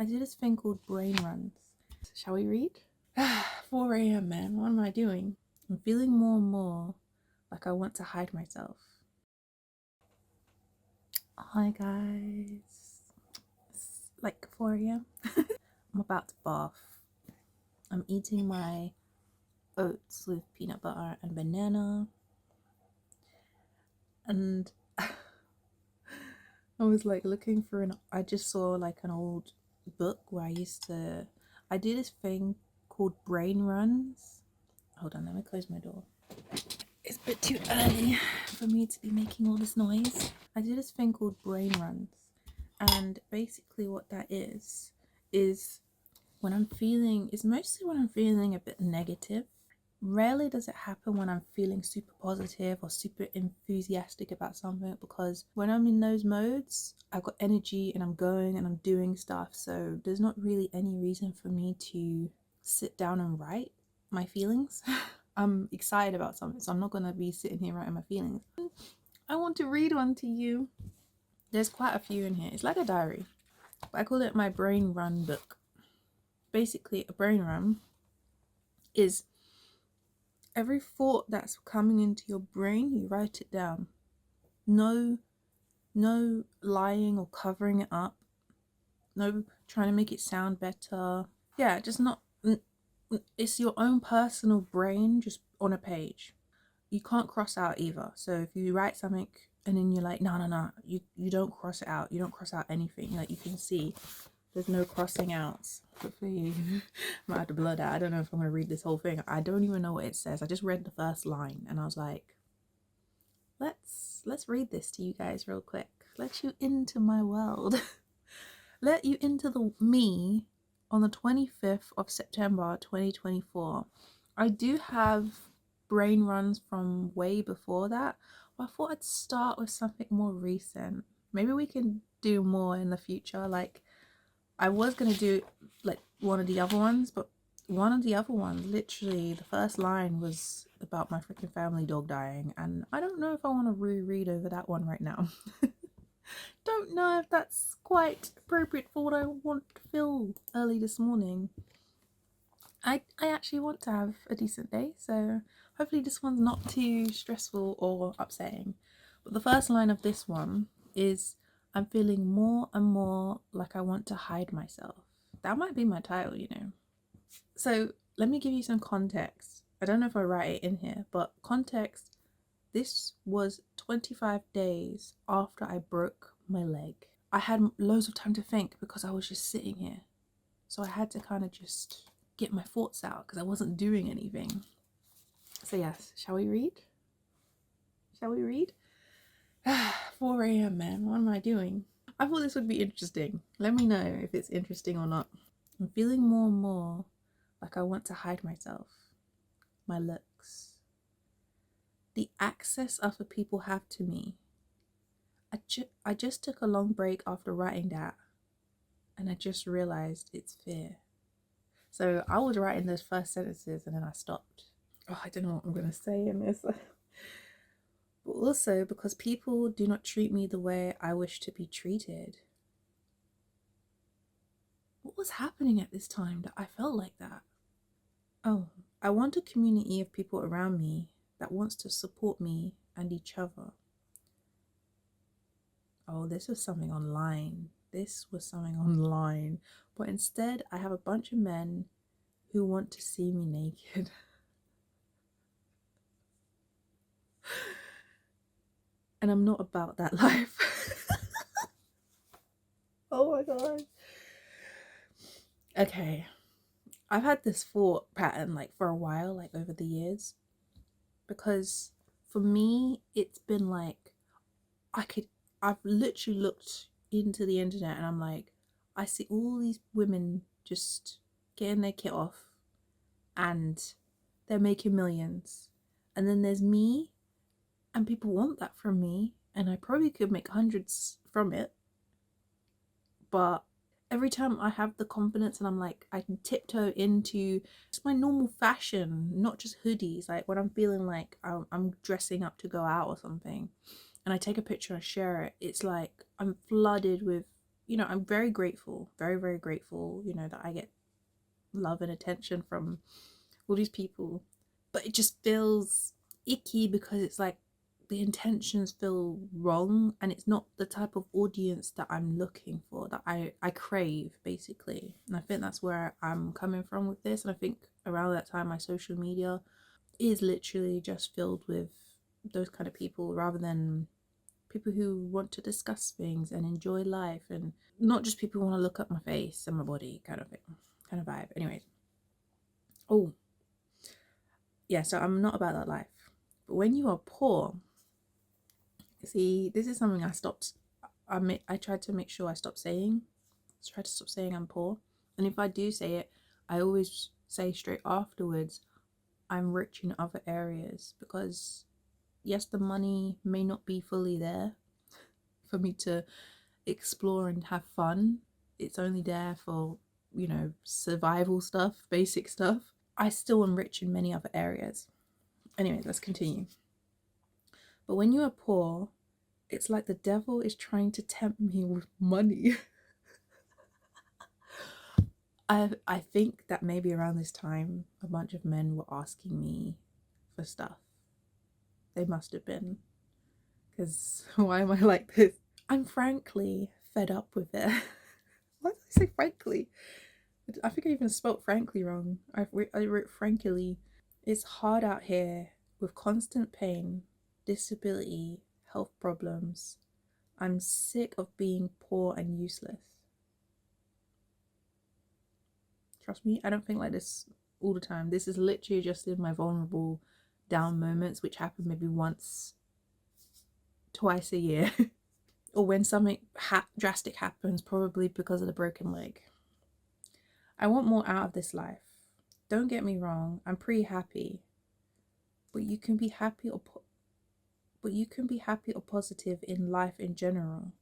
I do this thing called brain runs. Shall we read? 4 a.m. man, what am I doing? I'm feeling more and more like I want to hide myself. Hi guys. It's like 4 a.m. I'm about to bath. I'm eating my oats with peanut butter and banana. And I was like looking for I just saw like an old book where I do this thing called brain runs. Hold on, let me close my door. It's a bit too early for me to be making all this noise. I do this thing called brain runs. And basically what that is it's mostly when I'm feeling a bit negative. Rarely does it happen when I'm feeling super positive or super enthusiastic about something, because when I'm in those modes, I've got energy and I'm going and I'm doing stuff. So there's not really any reason for me to sit down and write my feelings. I'm excited about something, so I'm not going to be sitting here writing my feelings. I want to read one to you. There's quite a few in here. It's like a diary, but I call it my brain run book. Basically, a brain run is every thought that's coming into your brain, you write it down. No lying or covering it up. No trying to make it sound better. Yeah, just not. It's your own personal brain just on a page. You can't cross out either. So if you write something and then you're like, no, you don't cross it out. You don't cross out anything. Like, you can see there's no crossing outs. Hopefully I might have to blur that. I don't know if I'm going to read this whole thing. I don't even know what it says. I just read the first line and I was like, let's read this to you guys real quick. Let you into my world. Let you into the me on the 25th of September 2024. I do have brain runs from way before that, but I thought I'd start with something more recent. Maybe we can do more in the future. Like, I was gonna do like one of the other ones, but one of the other ones, literally the first line was about my freaking family dog dying, and I don't know if I want to reread over that one right now. Don't know if that's quite appropriate for what I want to feel early this morning. I actually want to have a decent day, so hopefully this one's not too stressful or upsetting. But the first line of this one is, I'm feeling more and more like I want to hide myself. That might be my title, you know. So let me give you some context. I don't know if I write it in here, but context. This was 25 days after I broke my leg. I had loads of time to think because I was just sitting here. So I had to kind of just get my thoughts out because I wasn't doing anything. So yes, shall we read? Shall we read? 4 a.m. man, what am I doing? I thought this would be interesting. Let me know if it's interesting or not. I'm feeling more and more like I want to hide myself, my looks, the access other people have to me. I just took a long break after writing that, and I just realized it's fear. So I was writing those first sentences and then I stopped. Oh, I don't know what I'm going to say in this. But also because people do not treat me the way I wish to be treated. What was happening at this time that I felt like that? Oh, I want a community of people around me that wants to support me and each other. Oh, this was something online. But instead, I have a bunch of men who want to see me naked. And I'm not about that life. Oh my god. Okay. I've had this thought pattern like for a while, like over the years. Because for me, it's been like, I've literally looked into the internet and I'm like, I see all these women just getting their kit off and they're making millions. And then there's me, and people want that from me, and I probably could make hundreds from it. But every time I have the confidence and I'm like, I can tiptoe into just my normal fashion, not just hoodies, like when I'm feeling like I'm dressing up to go out or something, and I take a picture and share it, it's like I'm flooded with you know, I'm very grateful, very, very grateful, you know, that I get love and attention from all these people. But it just feels icky because it's like the intentions feel wrong, and it's not the type of audience that I'm looking for, that I crave, basically. And I think that's where I'm coming from with this. And I think around that time, my social media is literally just filled with those kind of people, rather than people who want to discuss things and enjoy life, and not just people who want to look at my face and my body, kind of thing, kind of vibe. Anyways, oh yeah, so I'm not about that life. But when you are poor, see, this is something I tried to make sure I stopped saying. I tried to stop saying I'm poor. And if I do say it, I always say straight afterwards, I'm rich in other areas. Because yes, the money may not be fully there for me to explore and have fun. It's only there for, you know, survival stuff, basic stuff. I still am rich in many other areas. Anyway, let's continue. But when you are poor, it's like the devil is trying to tempt me with money. I think that maybe around this time, a bunch of men were asking me for stuff. They must have been. Because why am I like this? I'm frankly fed up with it. Why did I say frankly? I think I even spelt frankly wrong. I wrote frankly. It's hard out here with constant pain, disability, health problems. I'm sick of being poor and useless. Trust me, I don't think like this all the time. This is literally just in my vulnerable down moments, which happen maybe once, twice a year. Or when something drastic happens, probably because of the broken leg. I want more out of this life. Don't get me wrong, I'm pretty happy. But you can be happy or positive in life in general,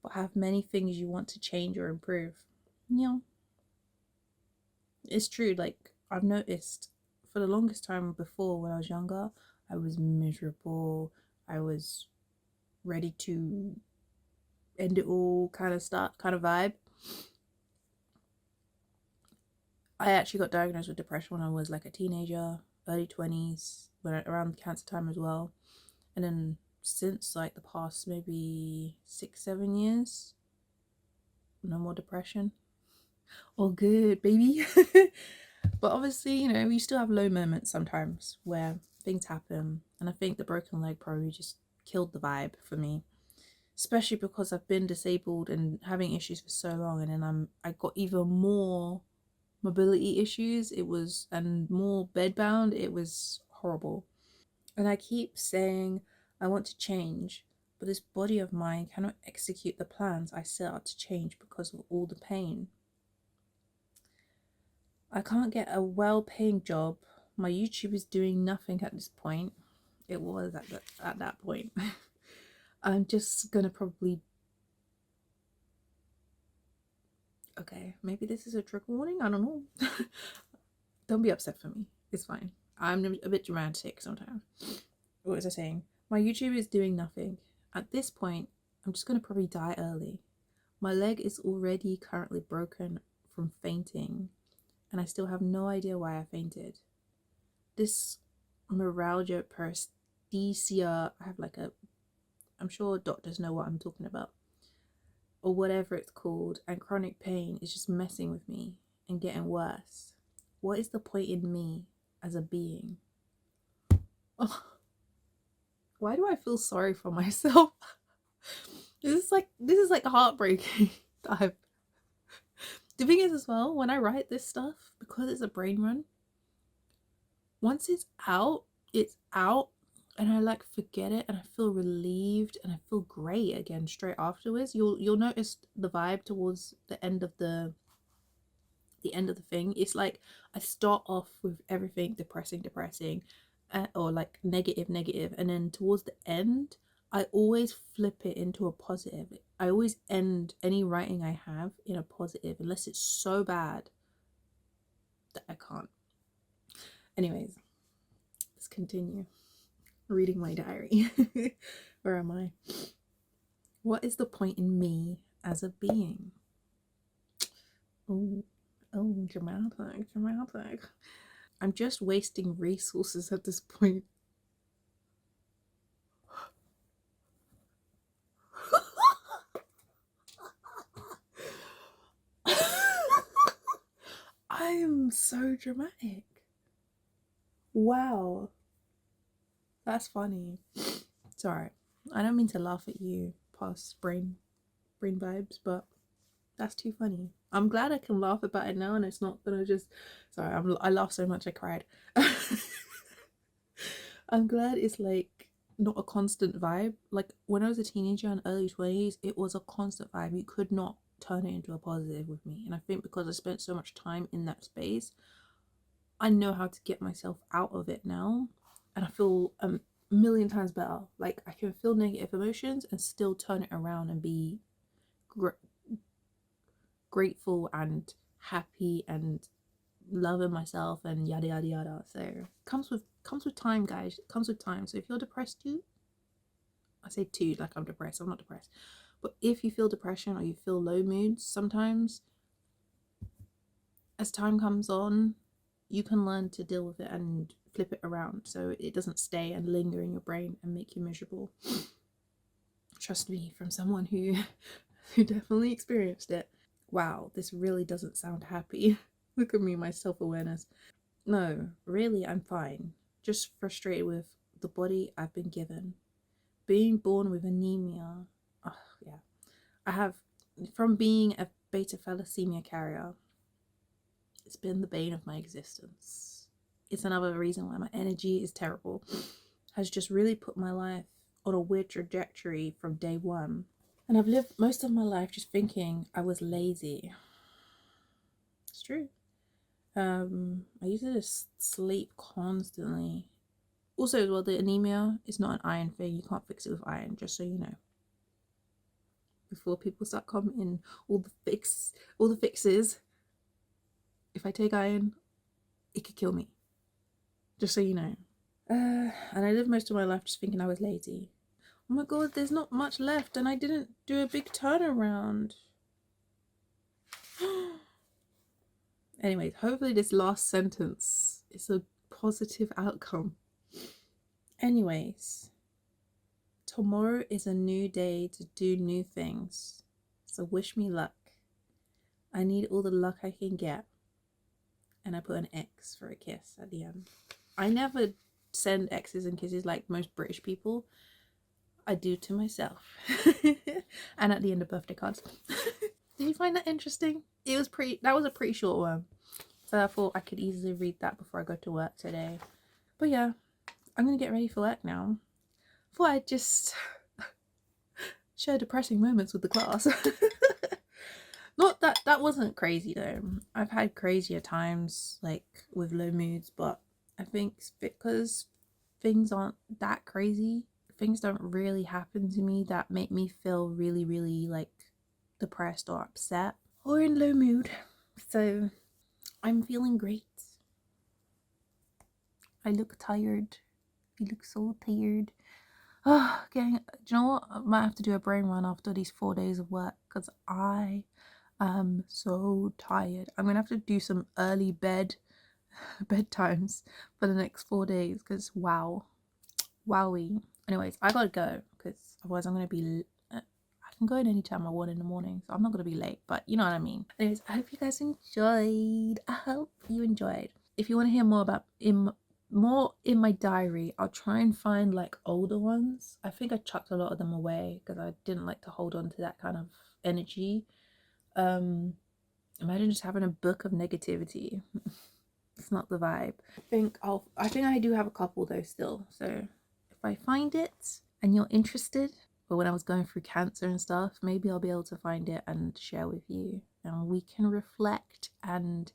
but have many things you want to change or improve. Yeah. It's true, like I've noticed for the longest time before, when I was younger, I was miserable. I was ready to end it all, kind of vibe. I actually got diagnosed with depression when I was like a teenager, early 20s, around cancer time as well. And then since like the past maybe 6-7 years, no more depression. All good, baby. But obviously, you know, we still have low moments sometimes where things happen. And I think the broken leg probably just killed the vibe for me. Especially because I've been disabled and having issues for so long, and then I got even more mobility issues. And more bedbound. It was horrible. And I keep saying I want to change, but this body of mine cannot execute the plans I set out to change because of all the pain. I can't get a well-paying job. My YouTube is doing nothing at this point. It was at that point. I'm just gonna probably... Okay, maybe this is a trigger warning. I don't know. Don't be upset for me. It's fine. I'm a bit dramatic sometimes. What was I saying? My YouTube is doing nothing. At this point, I'm just gonna probably die early. My leg is already currently broken from fainting, and I still have no idea why I fainted. This neuralgia paresthesia, I'm sure doctors know what I'm talking about, or whatever it's called, and chronic pain is just messing with me and getting worse. What is the point in me as a being? Oh, why do I feel sorry for myself? This is like heartbreaking. The thing is as well, when I write this stuff, because it's a brain run, once it's out, and I like forget it, and I feel relieved, and I feel great again straight afterwards. You'll notice the vibe towards the end of the thing. It's like I start off with everything depressing, or like negative, and then towards the end, I always flip it into a positive. I always end any writing I have in a positive, unless it's so bad that I can't. Anyways, let's continue reading my diary. Where am I? What is the point in me as a being. Oh, oh, dramatic. I'm just wasting resources at this point. I am so dramatic. Wow. That's funny. Sorry. I don't mean to laugh at you past brain vibes, but that's too funny. I'm glad I can laugh about it now and it's not gonna just sorry, I laughed so much I cried. I'm glad it's like not a constant vibe. Like when I was a teenager and early 20s, it was a constant vibe. You could not turn it into a positive with me. And I think because I spent so much time in that space, I know how to get myself out of it now. And I feel a million times better. Like I can feel negative emotions and still turn it around and be grateful and happy and loving myself and yada yada yada. So comes with time, guys. It comes with time. So if you're depressed too, I say too like I'm depressed. I'm not depressed. But if you feel depression or you feel low moods, sometimes as time comes on, you can learn to deal with it and flip it around so it doesn't stay and linger in your brain and make you miserable. Trust me, from someone who definitely experienced it. Wow, this really doesn't sound happy. Look at me, my self-awareness. No, really, I'm fine. Just frustrated with the body I've been given. Being born with anemia. Oh, yeah. I have, from being a beta thalassemia carrier, it's been the bane of my existence. It's another reason why my energy is terrible. Has just really put my life on a weird trajectory from day one. And I've lived most of my life just thinking I was lazy. It's true. I used to just sleep constantly. Also, as well, the anemia is not an iron thing. You can't fix it with iron, just so you know. Before people start commenting all the fixes. If I take iron, it could kill me. Just so you know. And I lived most of my life just thinking I was lazy. Oh my god, there's not much left, and I didn't do a big turnaround. Anyways, hopefully this last sentence is a positive outcome. Anyways, tomorrow is a new day to do new things. So wish me luck. I need all the luck I can get. And I put an X for a kiss at the end. I never send X's and kisses like most British people. I do to myself. And at the end of birthday cards. Did you find that interesting? That was a pretty short one. So I thought I could easily read that before I go to work today. But yeah, I'm gonna get ready for work now. Thought I'd just share depressing moments with the class. Not that wasn't crazy though. I've had crazier times like with low moods, but I think because things aren't that crazy, things don't really happen to me that make me feel really, really like depressed or upset or in low mood. So I'm feeling great. I look tired. You look so tired. Oh, do you know what? I might have to do a brain run after these 4 days of work because I am so tired. I'm gonna have to do some early bedtimes for the next 4 days because wowie. Anyways, I gotta go because otherwise I'm gonna be. I can go in any time I want in the morning, so I'm not gonna be late. But you know what I mean. Anyways, I hope you guys enjoyed. I hope you enjoyed. If you want to hear more about more in my diary, I'll try and find like older ones. I think I chucked a lot of them away because I didn't like to hold on to that kind of energy. Imagine just having a book of negativity. It's not the vibe. I think I do have a couple though still. So if I find it and you're interested, or when I was going through cancer and stuff, maybe I'll be able to find it and share with you, and we can reflect and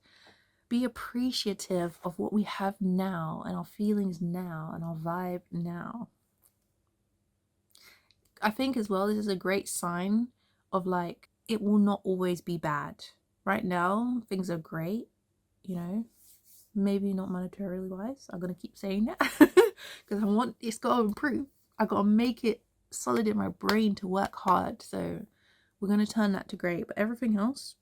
be appreciative of what we have now and our feelings now and our vibe now. I think as well, this is a great sign of like, it will not always be bad. Right now, things are great, you know, maybe not monetarily wise. I'm going to keep saying that because it's got to improve. I got to make it solid in my brain to work hard. So we're going to turn that to grey. But everything else,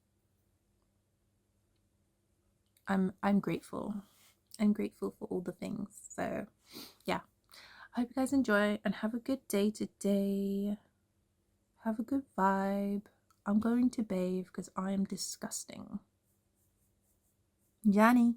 I'm grateful. I'm grateful for all the things. So yeah, I hope you guys enjoy and have a good day today. Have a good vibe. I'm going to bathe because I am disgusting. Johnny.